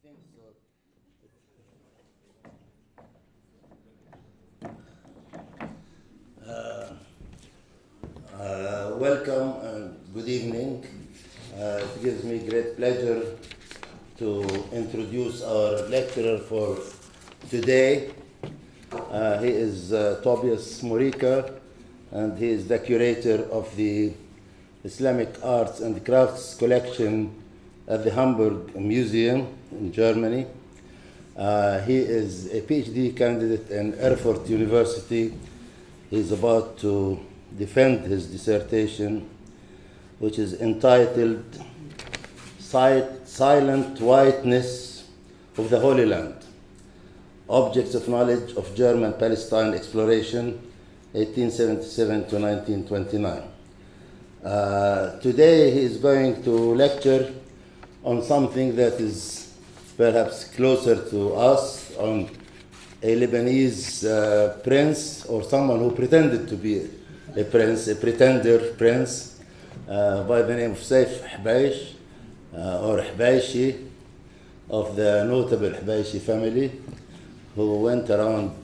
think so. Welcome and good evening. It gives me great pleasure to introduce our lecturer for today. He is TOBIAS Morike, and he is the curator of the Islamic Arts and Crafts collection at the Hamburg Museum in Germany. He is a PhD candidate in Erfurt University. He's about to defend his dissertation, which is entitled Silent Whiteness of the Holy Land, Objects of Knowledge of German Palestine Exploration, 1877 to 1929. Today he is going to lecture on something that is perhaps closer to us, on a Lebanese prince, or someone who pretended to be a prince, a pretender prince, by the name of Saif Hbaish, or Hbaishi, of the notable Hbaishi family, who went around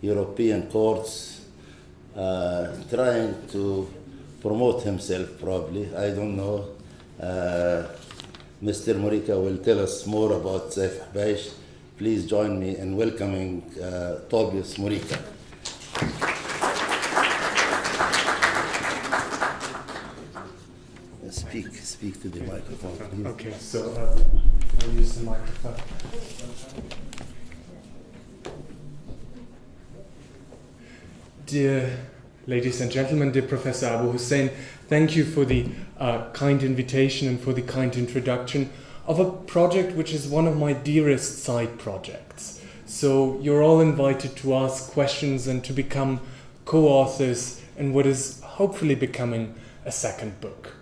European courts trying to promote himself, probably. I don't know. Mr. Morike will tell us more about Saif Hbaish. Please join me in welcoming TOBIAS Morike. Speak to the microphone, please. Okay, so I'll use the microphone. Dear ladies and gentlemen, dear Professor Abu Hussein, thank you for the kind invitation and for the kind introduction of a project which is one of my dearest side projects. So you're all invited to ask questions and to become co-authors in what is hopefully becoming a second book.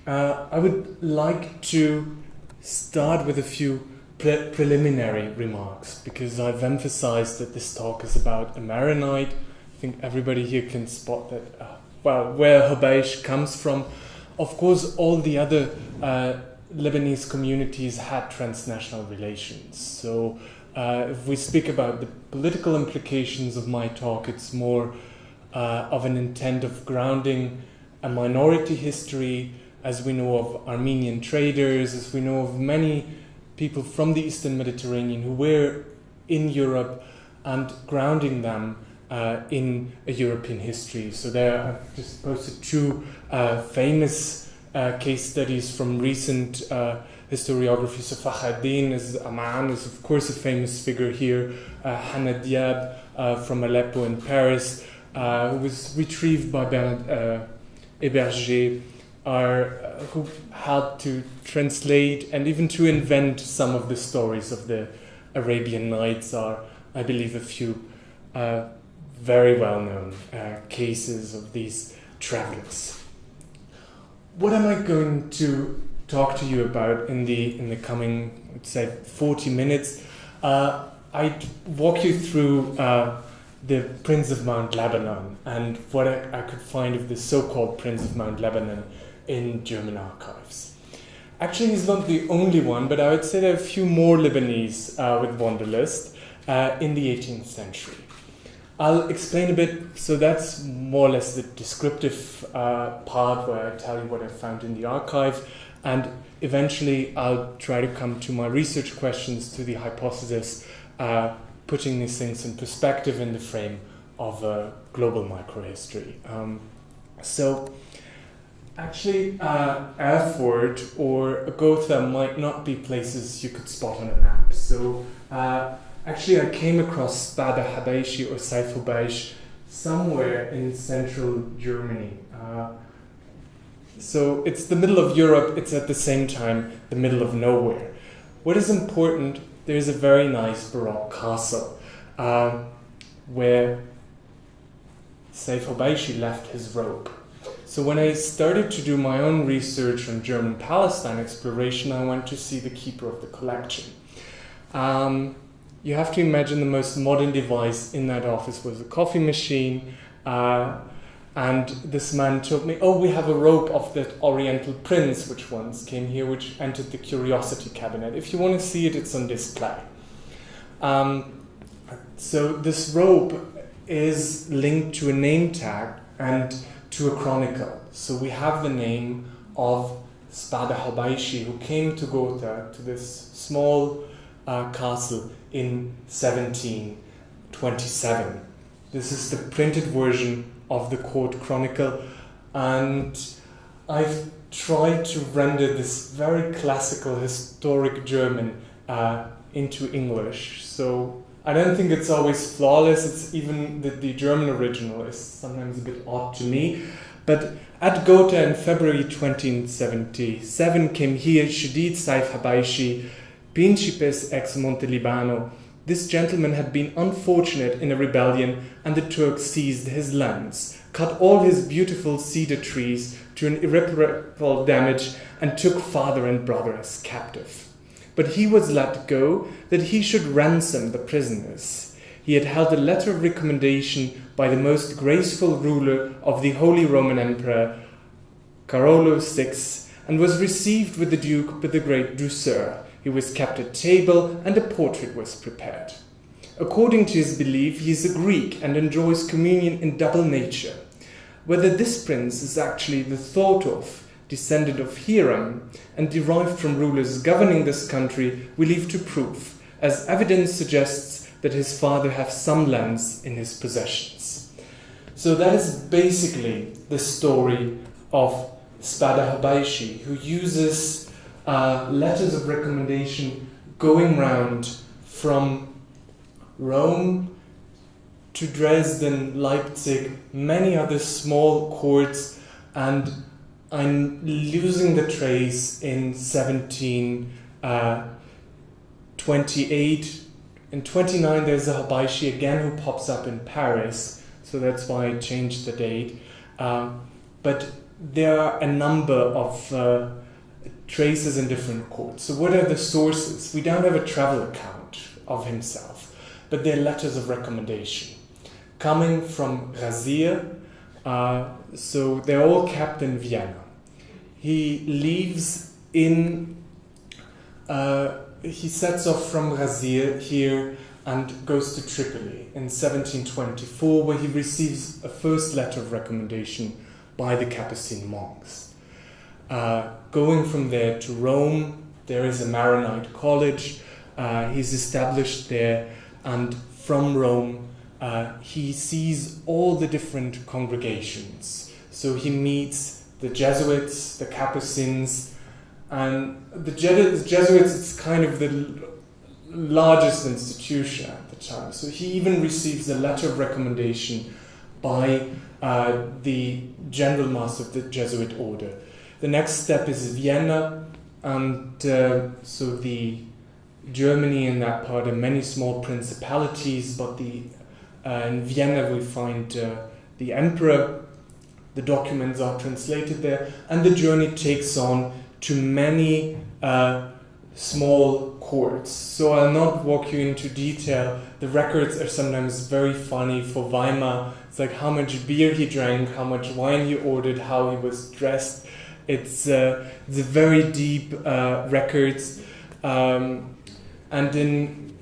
I would like to start with a few preliminary remarks, because I've emphasized that this talk is about a Maronite. I think everybody here can spot that, where Hbaish comes from. Of course, all the other Lebanese communities had transnational relations. So if we speak about the political implications of my talk, it's more of an intent of grounding a minority history, as we know of Armenian traders, as we know of many people from the Eastern Mediterranean who were in Europe, and grounding them in a European history. So there I've just posted two famous case studies from recent historiography. So Fakhreddin Aman is of course a famous figure here. Hannah Diab from Aleppo in Paris, who was retrieved by Bernard Héberger, who helped to translate and even to invent some of the stories of the Arabian Nights, are, I believe, a few very well-known cases of these travelers. What am I going to talk to you about in the coming, let's say, 40 minutes? I'd walk you through the Prince of Mount Lebanon and what I could find of the so-called Prince of Mount Lebanon in German archives. Actually, he's not the only one, but I would say there are a few more Lebanese with Wanderlust in the 18th century. I'll explain a bit, so that's more or less the descriptive part where I tell you what I found in the archive, and eventually I'll try to come to my research questions, to the hypothesis, putting these things in perspective in the frame of a global microhistory. So actually, Erfurt or Gotha might not be places you could spot on a map. So actually, I came across Bada Hbaishi or Saif Hbaish somewhere in central Germany. So it's the middle of Europe, it's at the same time the middle of nowhere. What is important, there's a very nice Baroque castle where Saif Hbaishi left his robe. So when I started to do my own research on German Palestine exploration, I went to see the keeper of the collection. You have to imagine the most modern device in that office was a coffee machine, And this man told me, oh, we have a robe of that Oriental prince which once came here, which entered the curiosity cabinet. If you want to see it, it's on display. So this robe is linked to a name tag and to a chronicle. So we have the name of Spada Habaishi, who came to Gotha, to this small castle in 1727. This is the printed version of the court chronicle, and I've tried to render this very classical historic German into English. So I don't think it's always flawless. It's even the German original is sometimes a bit odd to me. But at Gotha in February 2077 came here Shadid Saif Habaishi, Principes ex Monte Libano. This gentleman had been unfortunate in a rebellion, and the Turks seized his lands, cut all his beautiful cedar trees to an irreparable damage, and took father and brother as captive. But he was let go that he should ransom the prisoners. He had held a letter of recommendation by the most graceful ruler of the Holy Roman Emperor, Carolo VI, and was received with the Duke with the great douceur. He was kept at table, and a portrait was prepared. According to his belief, he is a Greek and enjoys communion in double nature. Whether this prince is actually the thought of descendant of Hiram and derived from rulers governing this country, we leave to proof, as evidence suggests that his father has some lands in his possessions. So that is basically the story of Spada Habaishi, who uses letters of recommendation going round from Rome to Dresden, Leipzig, many other small courts, and I'm losing the trace in 1728. In 29 there's a Habaishi again who pops up in Paris, so that's why I changed the date. But there are a number of traces in different courts. So what are the sources? We don't have a travel account of himself, but they're letters of recommendation coming from Razir. So they're all kept in Vienna. He leaves in, he sets off from Razir here and goes to Tripoli in 1724, where he receives a first letter of recommendation by the Capuchin monks. Going from there to Rome, there is a Maronite college. He's established there, and from Rome, he sees all the different congregations. So he meets the Jesuits, the Capuchins, and the Jesuits, it's kind of the largest institution at the time. So he even receives a letter of recommendation by the General Master of the Jesuit order. The next step is Vienna, and so the Germany in that part are many small principalities, but in Vienna we find the emperor. The documents are translated there, and the journey takes on to many small courts. So I'll not walk you into detail. The records are sometimes very funny for Weimar. It's like how much beer he drank, how much wine he ordered, how he was dressed. It's a very deep records, and then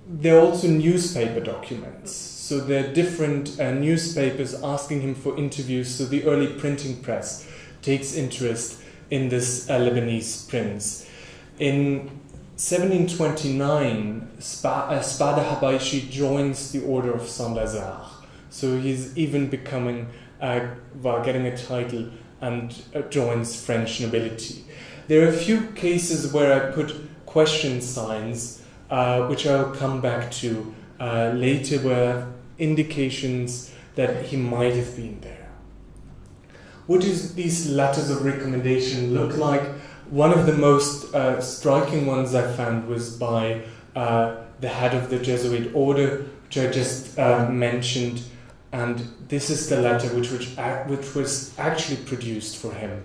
there are also newspaper documents. So there are different newspapers asking him for interviews. So the early printing press takes interest in this Lebanese prince. In 1729, Spada Habaishi joins the Order of Saint-Lazare. So he's even becoming, getting a title, and joins French nobility. There are a few cases where I put question signs, which I'll come back to later, where indications that he might have been there. What do these letters of recommendation look like? One of the most striking ones I found was by the head of the Jesuit order, which I just mentioned, and this is the letter which was actually produced for him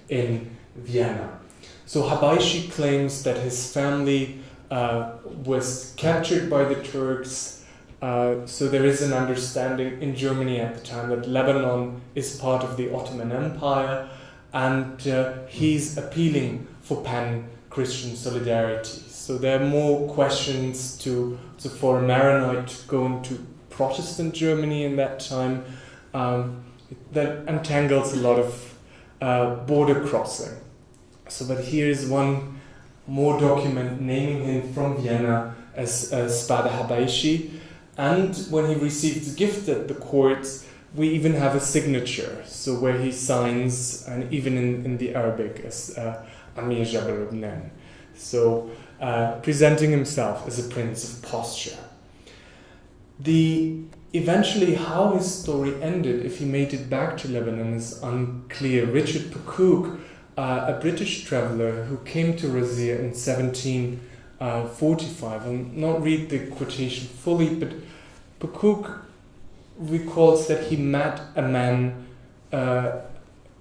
in Vienna. So Habaishi claims that his family was captured by the Turks, So there is an understanding in Germany at the time that Lebanon is part of the Ottoman Empire, and he's appealing for pan-Christian solidarity. So there are more questions for a Maronite going to Protestant Germany in that time that entangles a lot of border crossing. So, but here is one more document naming him from Vienna as Spada Habaishi, and when he received the gift at the courts, we even have a signature, so where he signs, and even in the Arabic, as Amir Jabal ibn. So, presenting himself as a prince of posture. Eventually, how his story ended, if he made it back to Lebanon, is unclear. Richard Pekuk, a British traveller who came to Razia in 1745, I'll not read the quotation fully, but Pekuk recalls that he met a man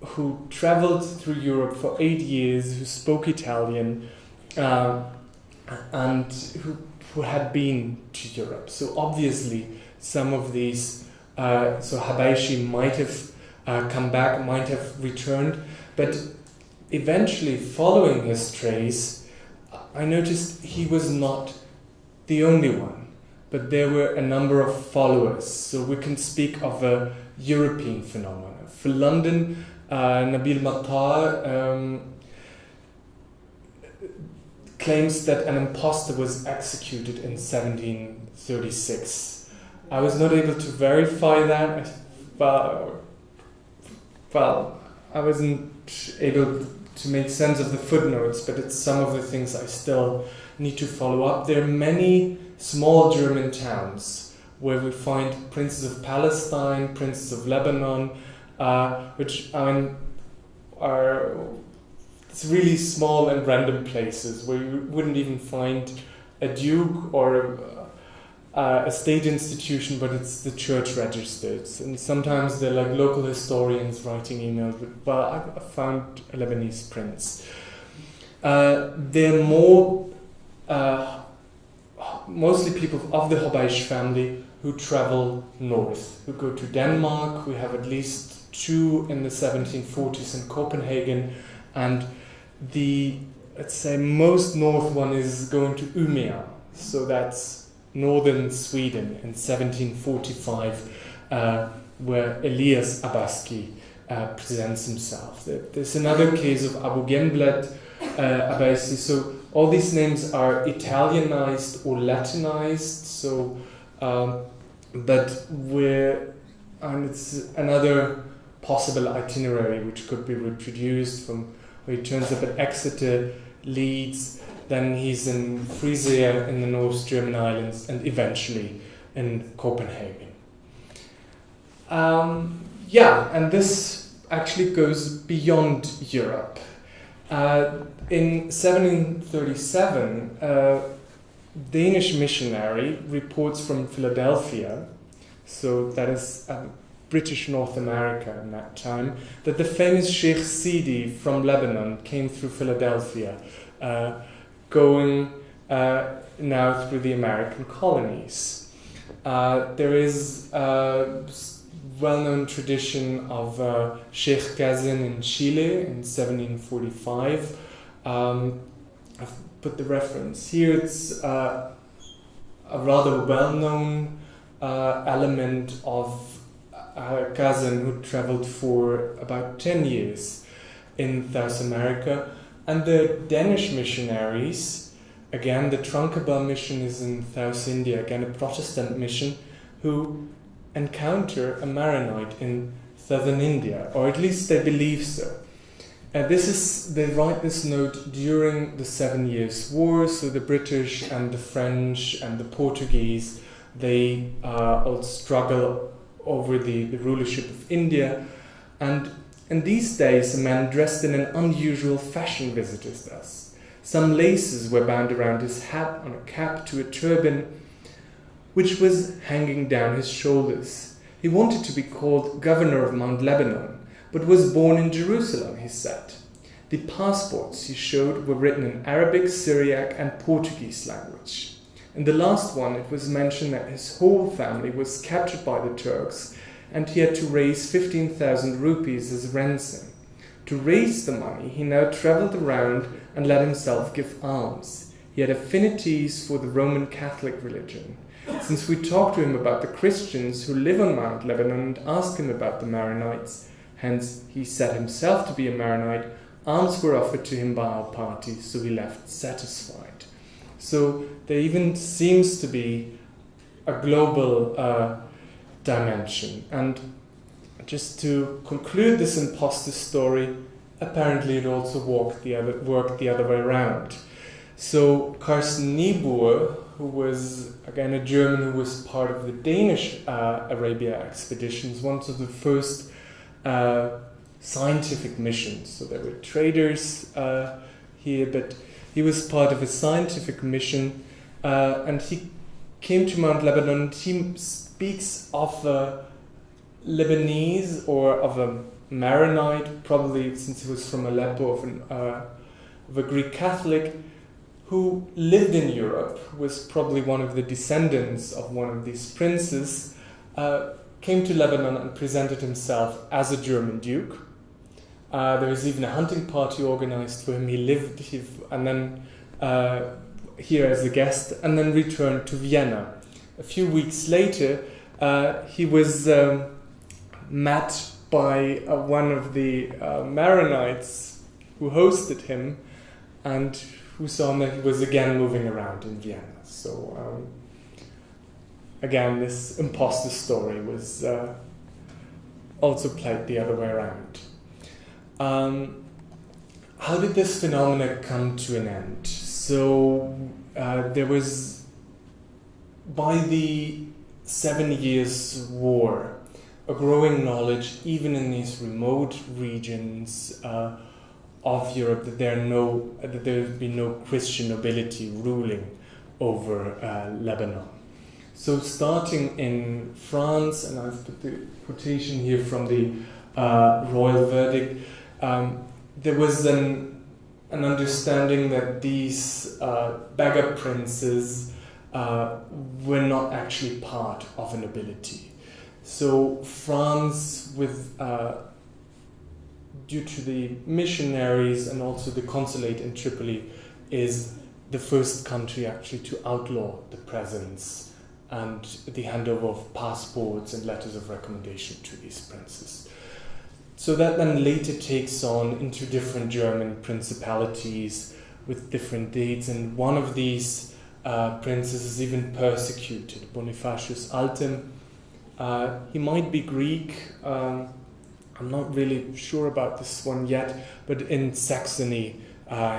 who travelled through Europe for 8 years, who spoke Italian, and who had been to Europe. So obviously, some of these, so Habaishi might have come back, might have returned, but eventually, following his trace, I noticed he was not the only one, but there were a number of followers. So we can speak of a European phenomenon. For London, Nabil Mattar claims that an impostor was executed in 1736. I was not able to verify that. Well, I wasn't able to make sense of the footnotes, but it's some of the things I still need to follow up. There are many small German towns where we find princes of Palestine, princes of Lebanon, which are it's really small and random places where you wouldn't even find a duke or a state institution, but it's the church registered. And sometimes they're like local historians writing emails, but I found a Lebanese prince. They're more, mostly people of the Habaish family who travel north, who go to Denmark. We have at least 2 in the 1740s in Copenhagen, and the, let's say, most north one is going to Umeå. So that's northern Sweden in 1745, where Elias Abaski presents himself. There's another case of Abu Genblad Abaisi. So all these names are Italianized or Latinized. So, and it's another possible itinerary which could be reproduced from where he turns up at Exeter, Leeds. Then he's in Frisia in the North German islands, and eventually in Copenhagen. And this actually goes beyond Europe. In 1737, a Danish missionary reports from Philadelphia, so that is British North America in that time, that the famous Sheikh Sidi from Lebanon came through Philadelphia, going now through the American colonies. There is a well-known tradition of Sheikh Kazin in Chile in 1745. I've put the reference here. It's a rather well-known element of Kazin who traveled for about 10 years in South America. And the Danish missionaries, again, the Trunkaba mission is in South India, again a Protestant mission, who encounter a Maronite in southern India, or at least they believe so. They write this note during the 7 Years' War, so the British and the French and the Portuguese, they all struggle over the rulership of India, and in these days, a man dressed in an unusual fashion visited us. Some laces were bound around his hat, on a cap to a turban, which was hanging down his shoulders. He wanted to be called Governor of Mount Lebanon, but was born in Jerusalem, he said. The passports he showed were written in Arabic, Syriac, and Portuguese language. In the last one, it was mentioned that his whole family was captured by the Turks and he had to raise 15,000 rupees as ransom. To raise the money, he now traveled around and let himself give alms. He had affinities for the Roman Catholic religion. Since we talked to him about the Christians who live on Mount Lebanon and asked him about the Maronites, hence he said himself to be a Maronite, alms were offered to him by our party, so he left satisfied. So there even seems to be a global dimension. And just to conclude this imposter story, apparently it also worked the other way around. So Carsten Niebuhr, who was again a German who was part of the Danish Arabia expeditions, one of the first scientific missions. So there were traders here, but he was part of a scientific mission, and he came to Mount Lebanon. And he speaks of a Lebanese or of a Maronite, probably since he was from Aleppo, of a Greek Catholic, who lived in Europe, was probably one of the descendants of one of these princes, came to Lebanon and presented himself as a German duke. There was even a hunting party organized for him. He lived here as a guest and then returned to Vienna. A few weeks later, he was met by one of the Maronites who hosted him and who saw him that he was again moving around in Vienna. So again, this imposter story was also played the other way around. How did this phenomena come to an end? So there was, by the 7 Years' War, a growing knowledge, even in these remote regions of Europe, that there has been no Christian nobility ruling over Lebanon. So starting in France, and I've put the quotation here from the royal verdict, there was an understanding that these beggar princes were not actually part of a nobility. So France, due to the missionaries and also the consulate in Tripoli, is the first country actually to outlaw the presence and the handover of passports and letters of recommendation to these princes. So that then later takes on into different German principalities with different dates, and one of these princes is even persecuted, Bonifacius Altem. He might be Greek, I'm not really sure about this one yet, but in Saxony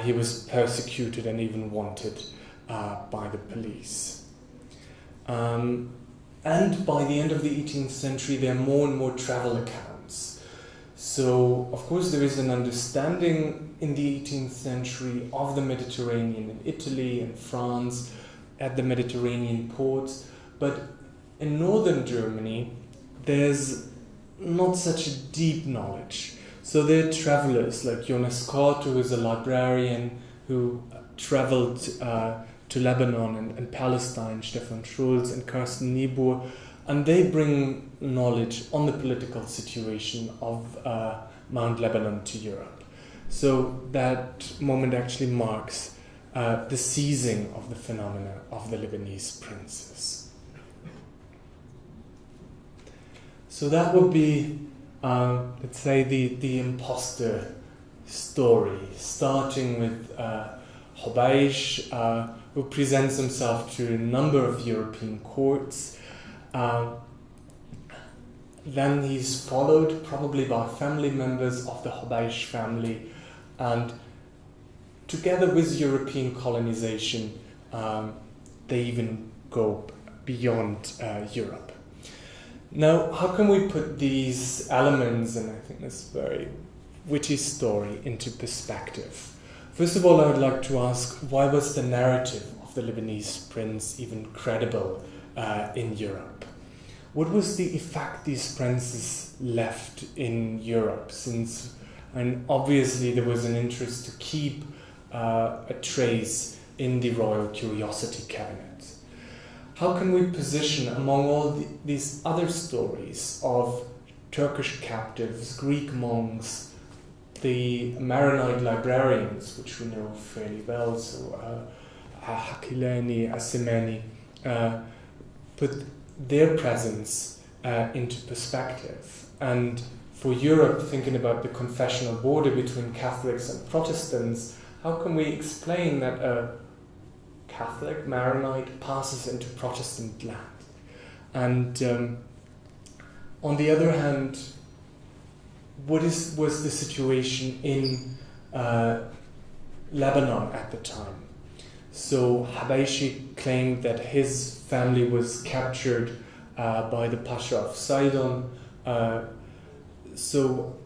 he was persecuted and even wanted by the police. And by the end of the 18th century there are more and more travel accounts. So of course there is an understanding in the 18th century of the Mediterranean in Italy and France at the Mediterranean ports, but in northern Germany there's not such a deep knowledge. So there are travelers like Jonas Kort, who is a librarian who traveled to Lebanon and Palestine, Stefan Schulz and Carsten Niebuhr, and they bring knowledge on the political situation of Mount Lebanon to Europe. So that moment actually marks the seizing of the phenomena of the Lebanese princes. So that would be, let's say, the imposter story, starting with Hobaish, who presents himself to a number of European courts. Then he's followed probably by family members of the Hobaish family, and together with European colonization, they even go beyond Europe. Now, how can we put these elements, and I think this very witty story, into perspective? First of all, I would like to ask, why was the narrative of the Lebanese prince even credible in Europe? What was the effect these princes left in Europe? Since, and obviously there was an interest to keep a trace in the royal curiosity cabinet. how can we position among all these other stories of Turkish captives, Greek monks, the Maronite librarians, which we know fairly well, so Hakileni, Asimeni, put their presence into perspective. And for Europe, thinking about the confessional border between Catholics and Protestants, how can we explain that a Catholic Maronite passes into Protestant land? And on the other hand, what was the situation in Lebanon at the time? So Habayshi claimed that his family was captured by the Pasha of Sidon. So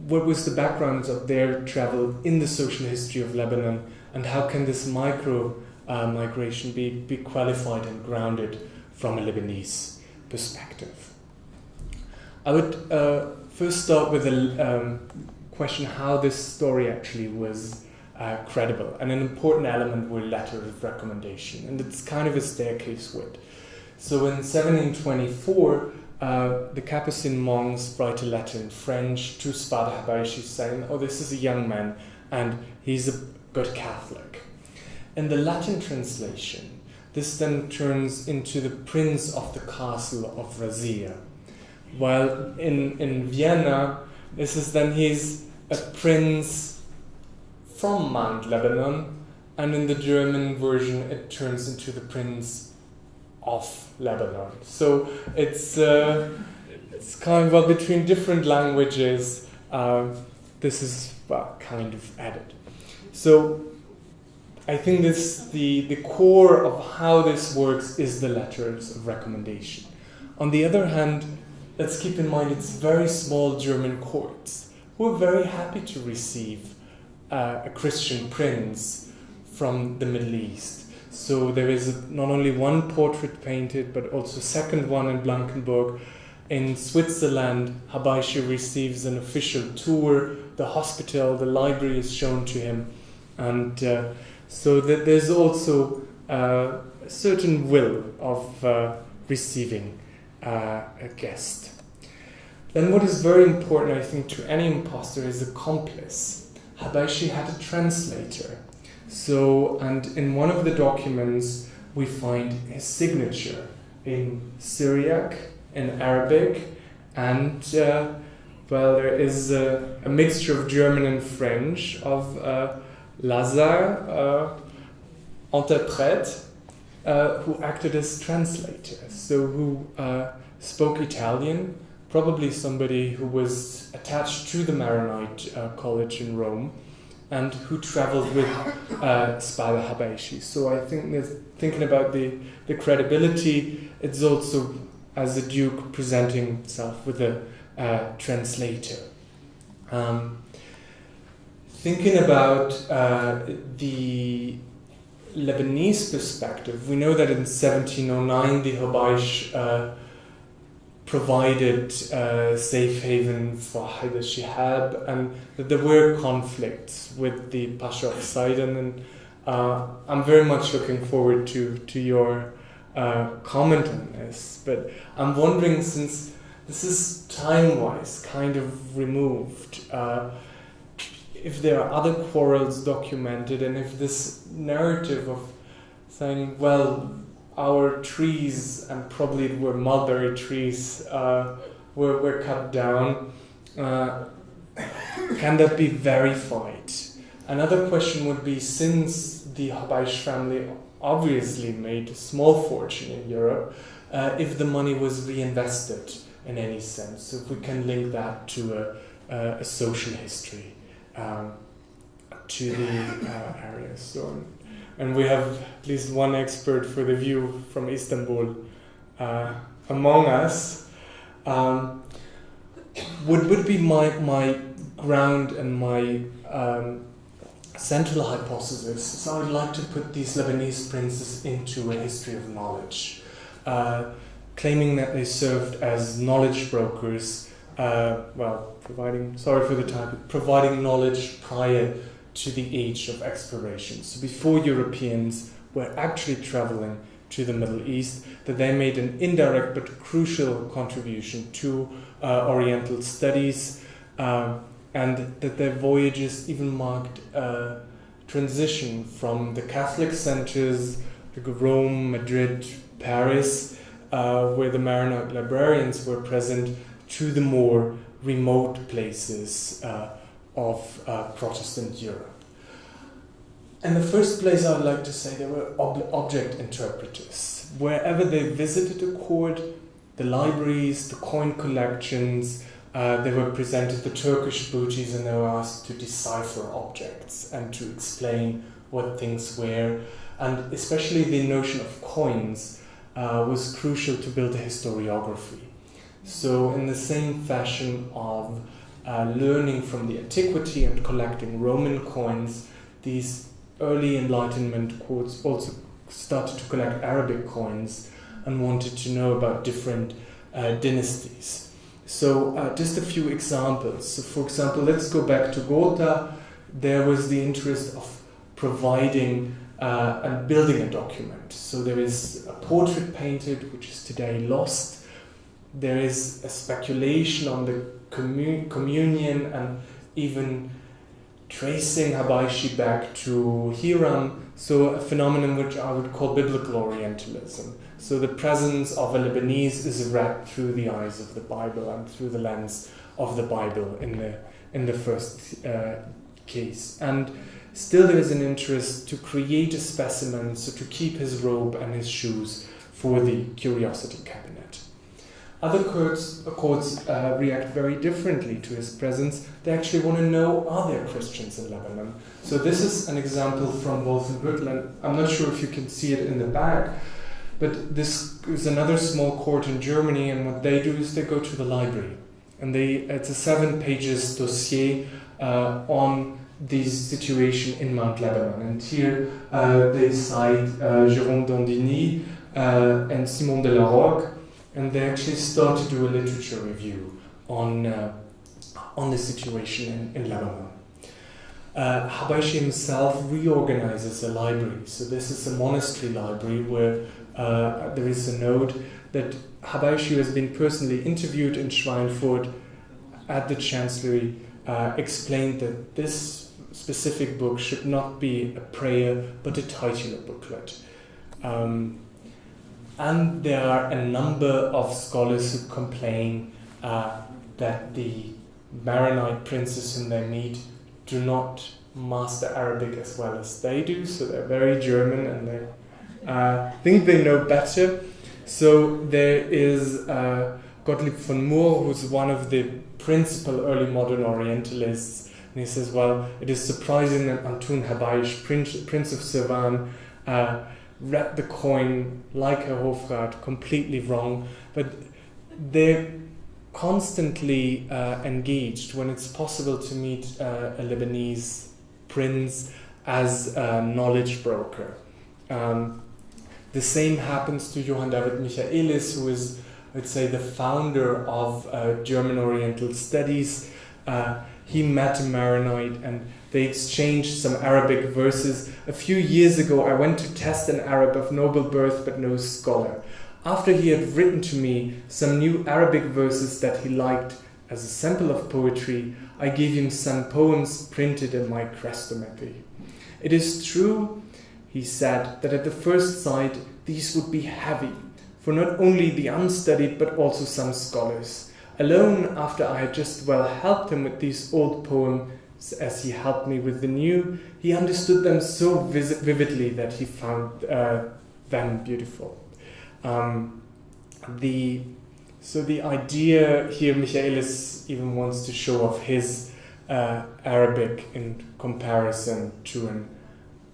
what was the background of their travel in the social history of Lebanon, and how can this migration be qualified and grounded from a Lebanese perspective? I would first start with a question how this story actually was credible, and an important element were letters of recommendation, and it's kind of a staircase wit. So in 1724, the Capuchin monks write a letter in French to Spada Habayshi saying, oh, this is a young man and he's a good Catholic. In the Latin translation, this then turns into the prince of the castle of Razia. While in Vienna, this is then he's a prince from Mount Lebanon, and in the German version it turns into the prince of Lebanon. So it's kind of between different languages. This is kind of added. So I think the core of how this works is the letters of recommendation. On the other hand, let's keep in mind it's very small German courts who are very happy to receive a Christian prince from the Middle East. So there is not only one portrait painted, but also a second one in Blankenburg. In Switzerland, Habayshi receives an official tour. The hospital, the library is shown to him. And so that there's also a certain will of receiving a guest. Then what is very important, I think, to any imposter is accomplice. Habayshi had a translator. So, and in one of the documents, we find his signature in Syriac, in Arabic, and, there is a mixture of German and French of Lazare, interprète, who acted as translator, so who spoke Italian, probably somebody who was attached to the Maronite college in Rome, and who traveled with Spada Habayshi. So I think that thinking about the credibility, it's also as a duke presenting himself with a translator. Thinking about the Lebanese perspective, we know that in 1709 the Habaysh provided safe haven for Haydar Shihab, and that there were conflicts with the Pasha of Sidon, and I'm very much looking forward to your comment on this. But I'm wondering, since this is time-wise kind of removed, if there are other quarrels documented, and if this narrative of saying, well, our trees, and probably it were mulberry trees, were cut down, can that be verified? Another question would be, since the Habaysh family obviously made a small fortune in Europe, if the money was reinvested in any sense, so if we can link that to a social history to the area. So, and we have at least one expert for the view from Istanbul among us. Would be my ground and my central hypothesis. So I would like to put these Lebanese princes into a history of knowledge, claiming that they served as knowledge brokers, providing knowledge prior to the age of exploration. So before Europeans were actually traveling to the Middle East, that they made an indirect but crucial contribution to Oriental studies, and that their voyages even marked a transition from the Catholic centers like Rome, Madrid, Paris, where the Maronite librarians were present, to the more remote places of Protestant Europe. In the first place, I would like to say they were object interpreters. Wherever they visited a court, the libraries, the coin collections, they were presented the Turkish booties, and they were asked to decipher objects and to explain what things were. And especially the notion of coins was crucial to build a historiography. So in the same fashion of learning from the antiquity and collecting Roman coins, these early Enlightenment courts also started to collect Arabic coins and wanted to know about different dynasties. So just a few examples. So for example, let's go back to Gotha. There was the interest of providing and building a document. So there is a portrait painted, which is today lost. There is a speculation on the communion and even tracing Habashi back to Hiram, so a phenomenon which I would call biblical Orientalism. So the presence of a Lebanese is read through the eyes of the Bible and through the lens of the Bible in the first case. And still there is an interest to create a specimen, so to keep his robe and his shoes for the curiosity cabinet. Other courts react very differently to his presence. They actually want to know, are there Christians in Lebanon? So this is an example from Wolfenbüttel. I'm not sure if you can see it in the back, but this is another small court in Germany, and what they do is they go to the library. And it's a 7 pages dossier on the situation in Mount Lebanon. And here they cite Jérôme Dandini and Simon de la Roque, and they actually start to do a literature review on the situation in Lebanon. Habashi himself reorganizes a library. So this is a monastery library where there is a note that Habashi has been personally interviewed in Schweinfurt at the Chancellery, explained that this specific book should not be a prayer but a titular booklet. And there are a number of scholars who complain that the Maronite princes whom they meet do not master Arabic as well as they do, so they're very German and they think they know better. So there is Gottlieb von Moor, who's one of the principal early modern Orientalists, and he says, well, it is surprising that Antoun Habayish, Prince of Sevan, read the coin like a Hofrat, completely wrong, but they're constantly engaged when it's possible to meet a Lebanese prince as a knowledge broker. The same happens to Johann David Michaelis, who is, let's say, the founder of German Oriental Studies. He met a Maronite and they exchanged some Arabic verses. A few years ago, I went to test an Arab of noble birth but no scholar. After he had written to me some new Arabic verses that he liked as a sample of poetry, I gave him some poems printed in my chrestomathy. It is true, he said, that at the first sight these would be heavy, for not only the unstudied but also some scholars. Alone, after I had just well helped him with these old poems, as he helped me with the new, he understood them so vividly that he found them beautiful. So the idea here, Michaelis even wants to show off his Arabic in comparison to an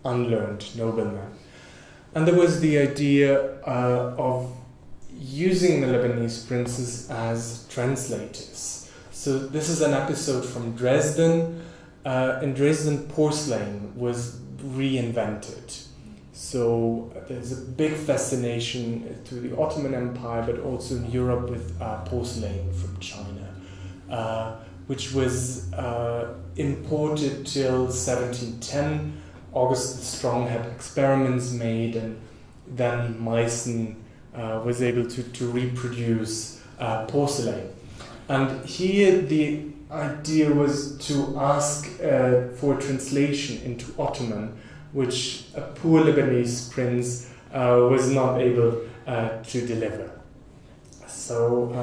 unlearned nobleman. And there was the idea of using the Lebanese princes as translators. So this is an episode from Dresden. In Dresden, porcelain was reinvented. So there's a big fascination to the Ottoman Empire, but also in Europe with porcelain from China, which was imported till 1710. August the Strong had experiments made, and then Meissen was able to reproduce porcelain. And here the idea was to ask for translation into Ottoman, which a poor Lebanese prince was not able to deliver. So,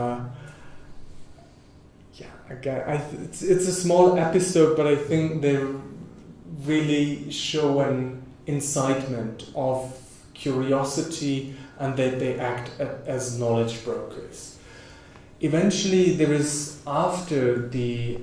again, it's a small episode, but I think they really show an incitement of curiosity and that they act as knowledge brokers. Eventually, there is, after the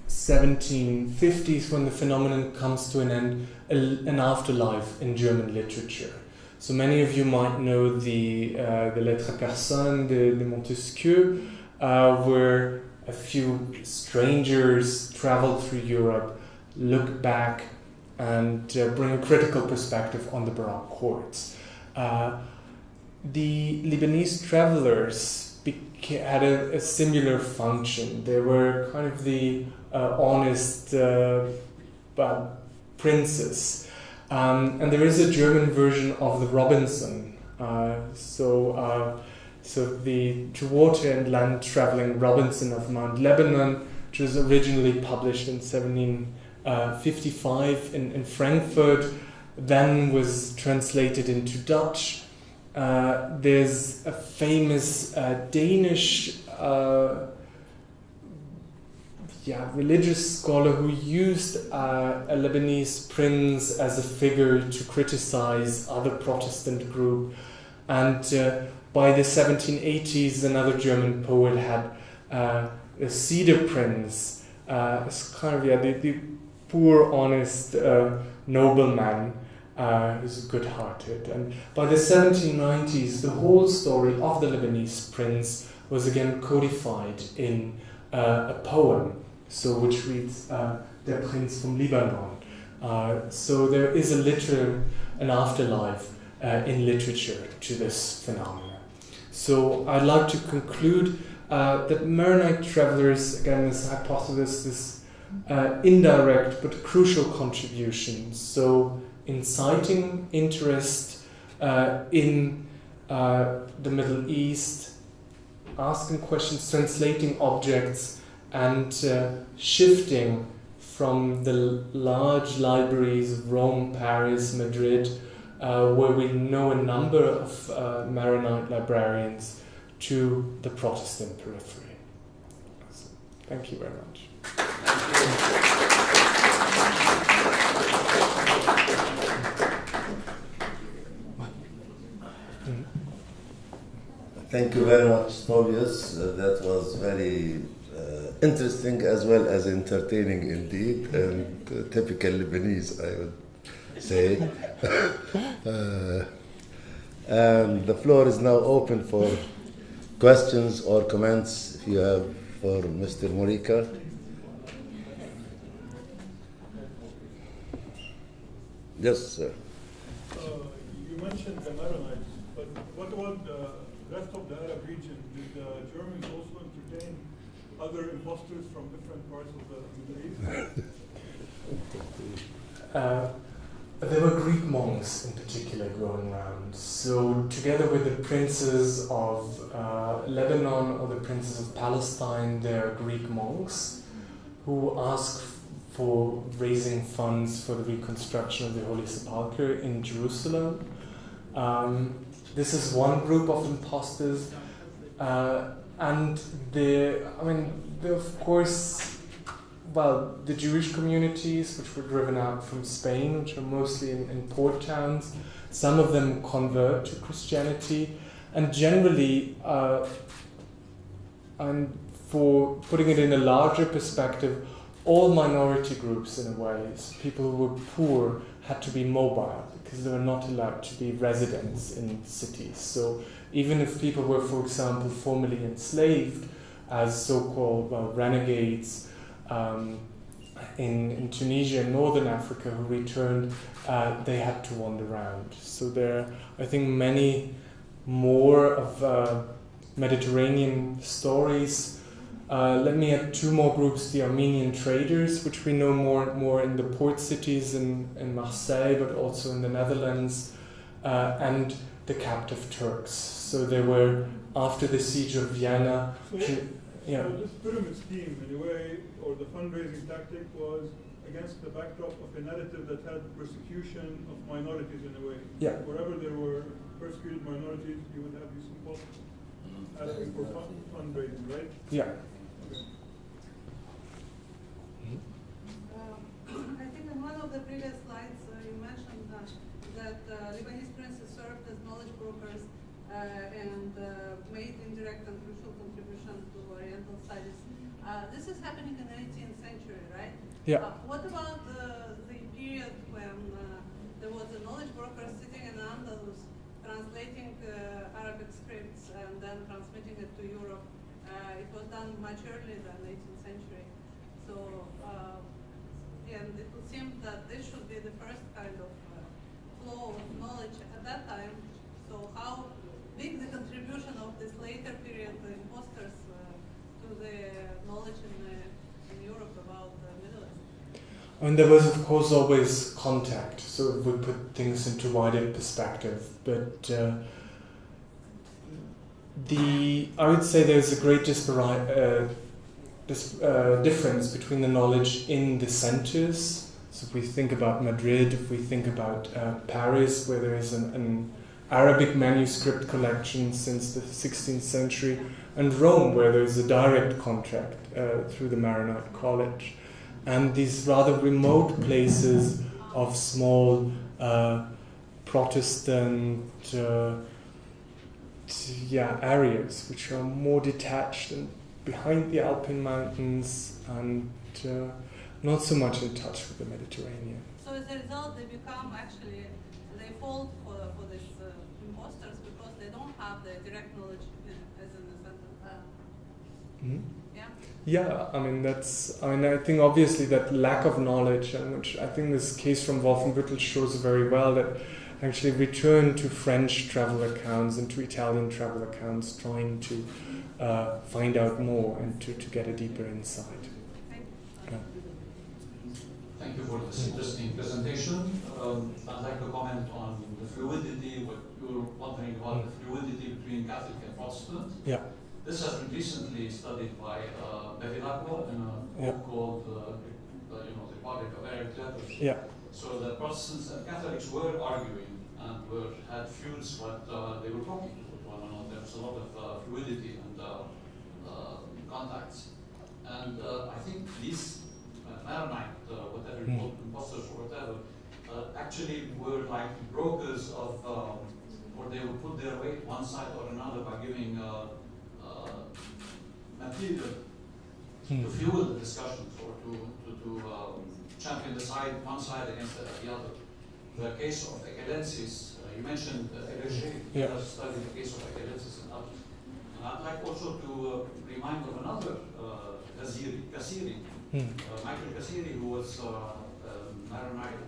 1750s, when the phenomenon comes to an end, an afterlife in German literature. So many of you might know the Lettres à Personne de Montesquieu, where a few strangers travel through Europe, look back, and bring a critical perspective on the Baroque courts. The Lebanese travelers had a similar function. They were kind of the honest princes. And there is a German version of the Robinson. So the To Water and Land Traveling Robinson of Mount Lebanon, which was originally published in 1755 in Frankfurt, then was translated into Dutch. There's a famous Danish religious scholar who used a Lebanese prince as a figure to criticize other Protestant group. And by the 1780s, another German poet had a cedar prince, as kind of the poor, honest nobleman who's good-hearted. And by the 1790s, the whole story of the Lebanese prince was again codified in a poem, so which reads Der Prinz vom Libanon. So there is an afterlife in literature to this phenomenon. So I'd like to conclude that Maronite travelers, again, this hypothesis, this indirect but crucial contribution. So inciting interest in the Middle East, asking questions, translating objects, and shifting from the large libraries of Rome, Paris, Madrid, where we know a number of Maronite librarians, to the Protestant periphery. So, thank you very much. Thank you very much, Tobias. That was very interesting as well as entertaining indeed, and typical Lebanese, I would say. And the floor is now open for questions or comments if you have for Mr. Morike. Yes, sir. You mentioned the Maronites, but what about the rest of the Arab region? Did the Germans also entertain other imposters from different parts of the Middle East? There were Greek monks in particular going around. So together with the princes of Lebanon or the princes of Palestine, there are Greek monks who ask for raising funds for the reconstruction of the Holy Sepulchre in Jerusalem. This is one group of imposters, and there, of course, the Jewish communities which were driven out from Spain, which are mostly in port towns. Some of them convert to Christianity, and generally, and for putting it in a larger perspective, all minority groups, in a way, people who were poor, had to be mobile because they were not allowed to be residents in cities. So even if people were, for example, formerly enslaved as so-called renegades in Tunisia and Northern Africa who returned, they had to wander around. So there are, I think, many more of Mediterranean stories. Let me add two more groups: the Armenian traders, which we know more in the port cities in Marseille, but also in the Netherlands, and the captive Turks. So they were, after the siege of Vienna, So, yeah. so this pyramid scheme, in a way, or the fundraising tactic was against the backdrop of a narrative that had persecution of minorities in a way. Yeah. Wherever there were persecuted minorities, you would have these imposters asking for fundraising, right? Yeah. Okay. I think in one of the previous slides you mentioned that Lebanese princes served as knowledge brokers and made indirect and crucial contribution to Oriental studies. This is happening in the 18th century, right? Yeah. What about the period when there was a knowledge broker sitting in Andalus translating Arabic scripts and then transmitting it to Europe? It was done much earlier than the 18th century. So, and it would seem that this should be the first kind of flow of knowledge at that time. So how big the contribution of this later period imposters to the knowledge in Europe about the Middle East? I mean, there was, of course, always contact, so it would put things into wider perspective. But I would say there's a great difference between the knowledge in the centers. So if we think about Madrid, if we think about Paris, where there is an Arabic manuscript collection since the 16th century, and Rome, where there is a direct contact through the Maronite College, and these rather remote places of small Protestant areas, which are more detached and behind the Alpine mountains and not so much in touch with the Mediterranean. So as a result, they fall for these imposters because they don't have the direct knowledge as in the center. Mm-hmm. Yeah. Yeah, I think obviously that lack of knowledge, and which I think this case from Wolfenbüttel shows very well, that actually returned to French travel accounts and to Italian travel accounts, trying to find out more and to get a deeper insight. Yeah. Thank you for this interesting presentation. I'd like to comment on the fluidity, what you were wondering about the fluidity between Catholic and Protestant. Yeah. This has been recently studied by Bevilacqua in a book called the Republic of Arabic Letters. Yeah. So the Protestants and Catholics were arguing and had feuds, but they were talking to one another. There was a lot of fluidity and contacts. And I think these Maronite, whatever you call imposters or whatever, actually were like brokers of, or they would put their weight one side or another by giving material to fuel the discussions or to champion one side against the other. The case of Ekelensis, you mentioned Elegé, studied the case of Ekelensis and others. And I'd like also to remind of another Kassiri, Michael Kassiri, who was a Maronite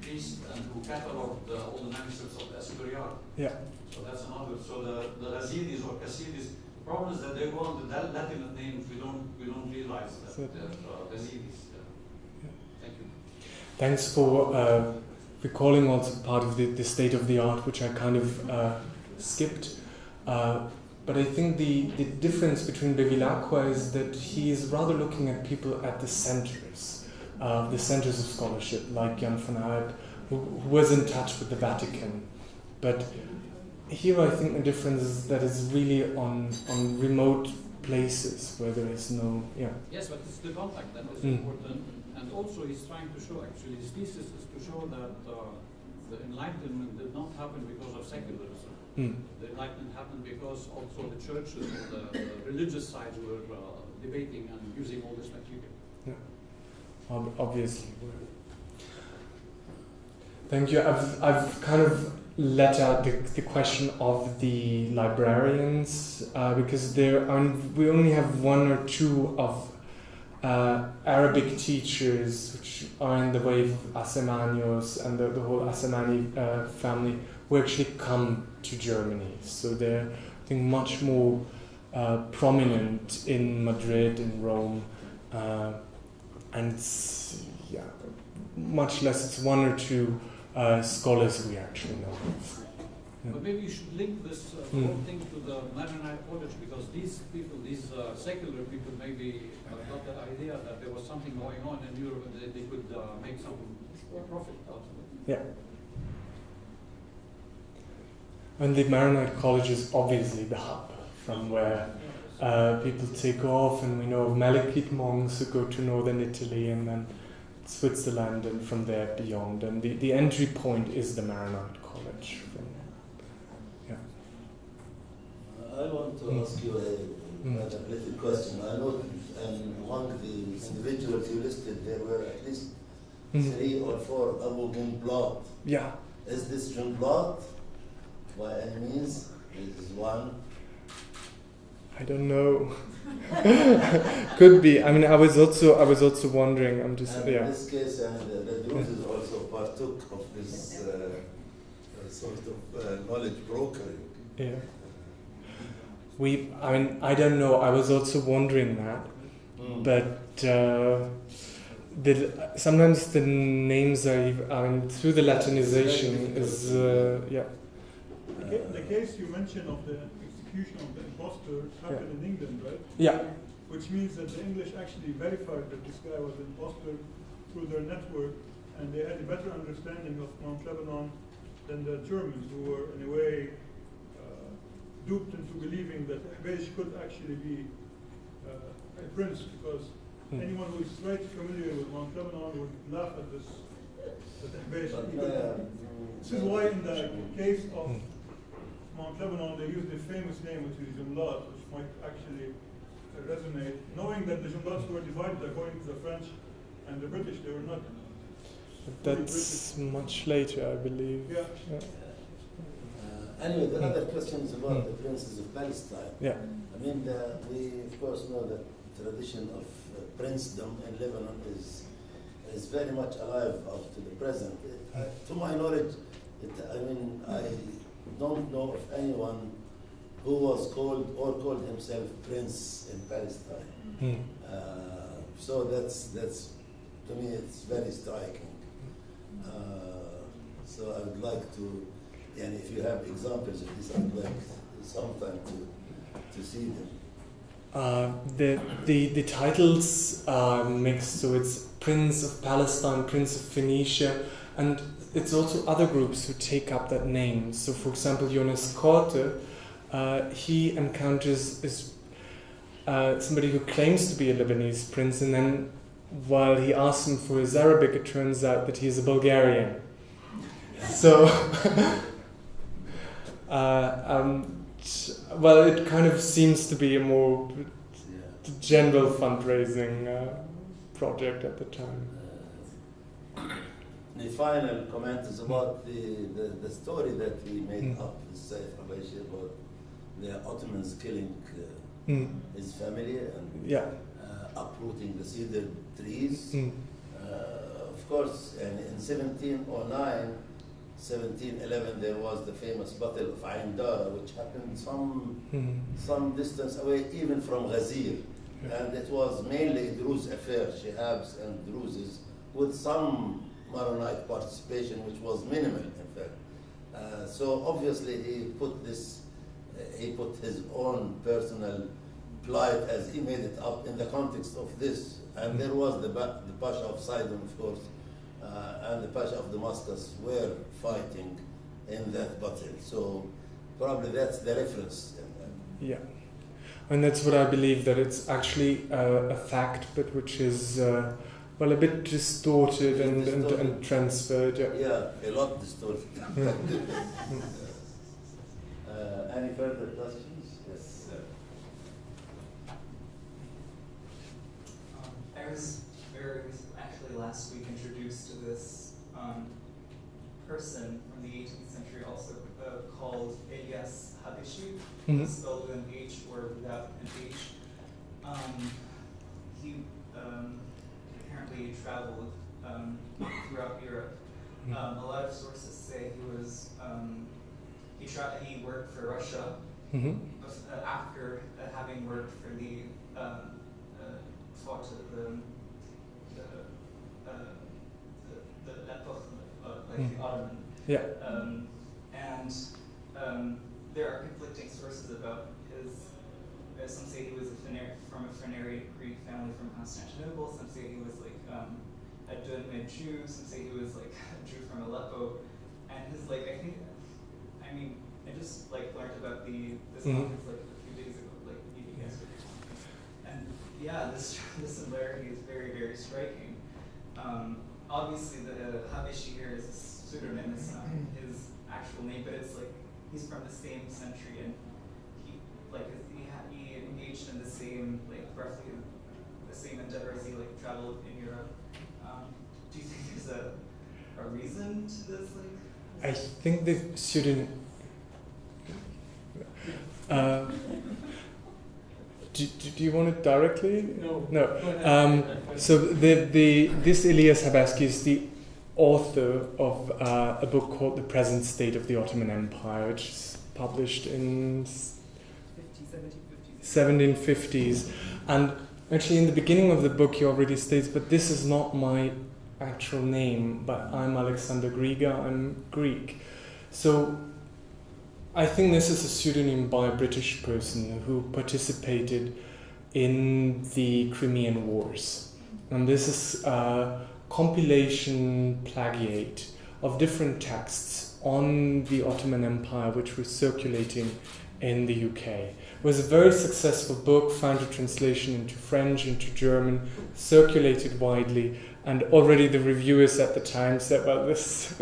priest and who catalogued all the manuscripts of the Escurial. Yeah. So that's another. So the Raziris or Kassiris, the problem is that they go on the Latin names. We don't realize that they're Raziris. Thank you. Thanks for recalling also part of the state of the art, which I kind of skipped. But I think the difference between Bevilacqua is that he is rather looking at people at the centers of scholarship, like Jan van Eyck, who was in touch with the Vatican. But here I think the difference is that it's really on remote places where there is no, Yes, but it's the contact that is important. And also he's trying to show, actually, his thesis is to show that the Enlightenment did not happen because of secularism. The Enlightenment happened because also the churches and the religious sides were debating and using all this material. Yeah, obviously. Thank you. I've kind of let out the question of the librarians because we only have one or two of Arabic teachers which are in the wave of Asemanios and the whole Asemani family who actually come to Germany. So they're, I think, much more prominent in Madrid, in Rome, and much less. It's one or two scholars we actually know. But maybe you should link this whole thing to the Maronite College, because these people, these secular people, maybe got the idea that there was something going on in Europe and they could make some profit out of it. Yeah. And the Maronite College is obviously the hub from where people take off, and we know of Melkite monks who go to northern Italy and then Switzerland and from there beyond. And the entry point is the Maronite College. I want to ask you a little question. I know among the individuals you listed, there were at least 3 or 4 Abu Ginblat. Yeah. Is this Ginblat by any means? Is one? I don't know. Could be. I mean, I was also wondering. I'm just and in this case, and the Druses also partook of this sort of knowledge brokering. Yeah. I don't know. I was also wondering that, but sometimes the names are. Through the Latinization is yeah. The case you mentioned of the execution of the impostor happened in England, right? Yeah. Which means that the English actually verified that this guy was an impostor through their network, and they had a better understanding of Mount Lebanon than the Germans, who were in a way duped into believing that Ahbeish could actually be a prince, because anyone who is slightly familiar with Mount Lebanon would laugh at this. That Ahbeish, this is why in the case of Mount Lebanon they used a famous name, which is Jumlat, which might actually resonate, knowing that the Jumlats were divided according to the French and the British. They were not. That's much later, I believe. Yeah. Anyway, the other question is about the princes of Palestine. Yeah. I mean, we of course know that tradition of princedom in Lebanon is very much alive up to the present. To my knowledge, I don't know of anyone who was called or called himself prince in Palestine. So that's to me it's very striking. So I would like to. And if you have examples of this, I'd like sometime to see them. The titles are mixed, so it's Prince of Palestine, Prince of Phoenicia, and it's also other groups who take up that name. So, for example, Jonas Korte, he encounters somebody who claims to be a Lebanese prince, and then while he asks him for his Arabic, it turns out that he's a Bulgarian. So. Well, it kind of seems to be a more general fundraising project at the time. The final comment is about the story that we made up with Saif Habashi about the Ottomans killing his family and uprooting the cedar trees. Of course, and in 1709, 1711, there was the famous Battle of Ain Dara, which happened some distance away, even from Ghazir. And it was mainly a Druze affair, Shihabs and Druzes, with some Maronite participation, which was minimal, in fact. So obviously he put his own personal plight, as he made it up, in the context of this. And there was the Pasha of Sidon, of course, and the Pasha of Damascus were fighting in that battle. So probably that's the reference. Yeah. And that's what I believe, that it's actually a fact, but which is, well, a bit distorted and transferred. Yeah, a lot distorted. Any further questions? Yes, sir. I was actually last week introduced to this person from the 18th century, also called Elias Habishi, spelled with an H or without an H. He apparently traveled throughout Europe. A lot of sources say he was he worked for Russia after having worked for the like the Ottoman. Yeah. And there are conflicting sources about his. Some say he was from a Phoenician Greek family from Constantinople. Some say he was like a Dunmid Jew. Some say he was like a Jew from Aleppo. And his like I just like learned about this conference like a few days ago, like maybe yesterday. And yeah, this similarity is very, very striking. Obviously, the Habeshi here is a pseudonym. It's not his actual name, but it's like he's from the same century, and he engaged in the same roughly the same endeavors. He traveled in Europe. Do you think there's a reason to this? I think the pseudonym. Do you want it directly? No. So this Elias Habaski is the author of a book called The Present State of the Ottoman Empire, which is published in 1750s. And actually in the beginning of the book he already states, but this is not my actual name, but I'm Alexander Griga, I'm Greek. So I think this is a pseudonym by a British person who participated in the Crimean Wars. And this is a compilation plagiate of different texts on the Ottoman Empire which were circulating in the UK. It was a very successful book, found a translation into French, into German, circulated widely, and already the reviewers at the time said, well, this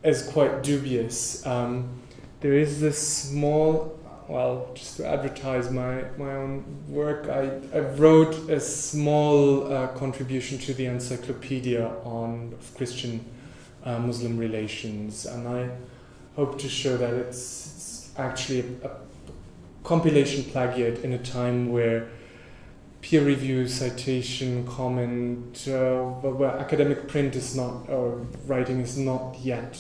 is quite dubious. There is this small, just to advertise my own work, I wrote a small contribution to the encyclopedia on Christian Muslim relations, and I hope to show that it's actually a compilation plagiate in a time where peer review, citation, comment, where academic print is not, or writing is not yet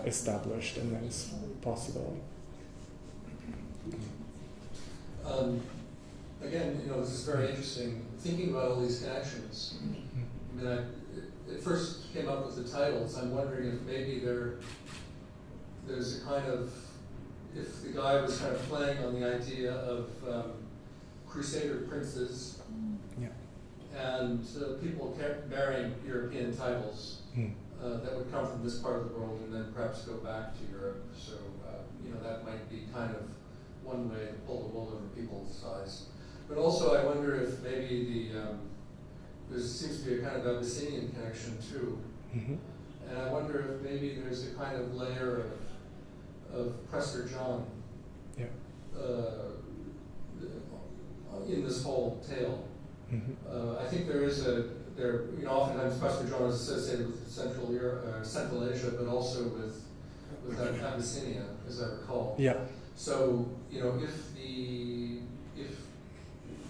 established, and that is possible. Again, this is very interesting. Thinking about all these connections, I mean, it first came up with the titles. I'm wondering if maybe there's a kind of, if the guy was kind of playing on the idea of Crusader princes and people bearing European titles that would come from this part of the world and then perhaps go back to Europe. So, that might be kind of one way to pull the wool over people's eyes. But also I wonder if maybe there seems to be a kind of Abyssinian connection too. Mm-hmm. And I wonder if maybe there's a kind of layer of Prester John in this whole tale. Mm-hmm. I think oftentimes Prester John is associated with Central Asia, but also with Abyssinia, as I recall. Yeah. So,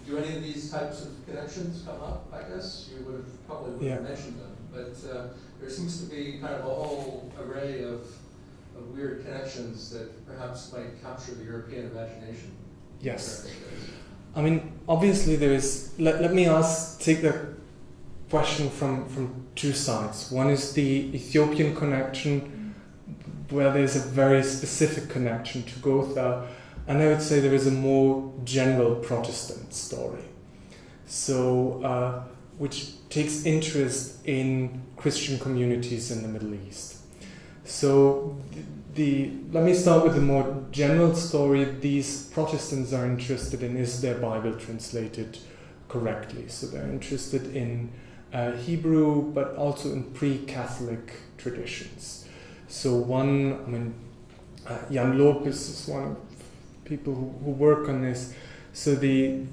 do any of these types of connections come up? I guess you would have mentioned them, but there seems to be kind of a whole array of weird connections that perhaps might capture the European imagination. Yes. I mean, obviously there is, let me take the question from two sides. One is the Ethiopian connection, where there's a very specific connection to Gotha, and I would say there is a more general Protestant story. So, which takes interest in Christian communities in the Middle East. So, let me start with the more general story. These Protestants are interested in, is their Bible translated correctly? So they're interested in Hebrew, but also in pre-Catholic traditions. So Jan Lopez is one of the people who work on this. So the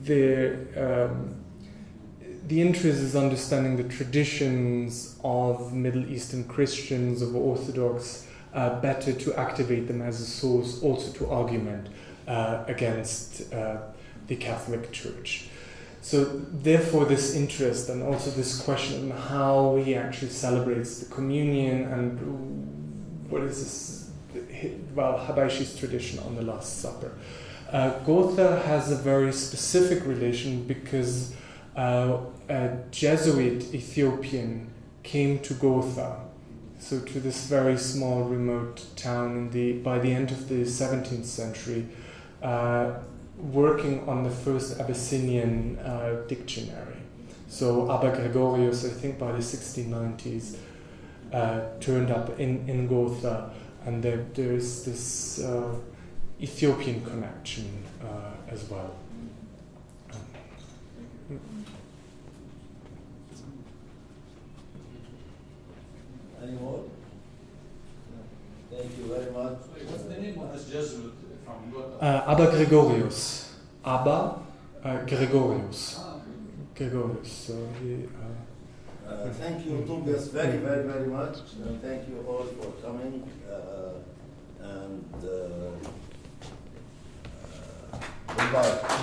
interest is understanding the traditions of Middle Eastern Christians, of Orthodox, better to activate them as a source, also to argument against the Catholic Church. So therefore this interest and also this question on how he actually celebrates the communion and what is this, Habashi's tradition on the Last Supper. Gotha has a very specific relation because a Jesuit Ethiopian came to Gotha so to this very small remote town by the end of the 17th century, working on the first Abyssinian dictionary. So Abba Gregorius, I think by the 1690s, turned up in Gotha, and there's this Ethiopian connection as well. Any more? Thank you very much. What's the name of this Jesuit from Gotha? Abba Gregorius. Abba Gregorius. Ah, okay. Gregorius. So he. Thank you, Tobias, very, very, very much. And thank you all for coming. Goodbye.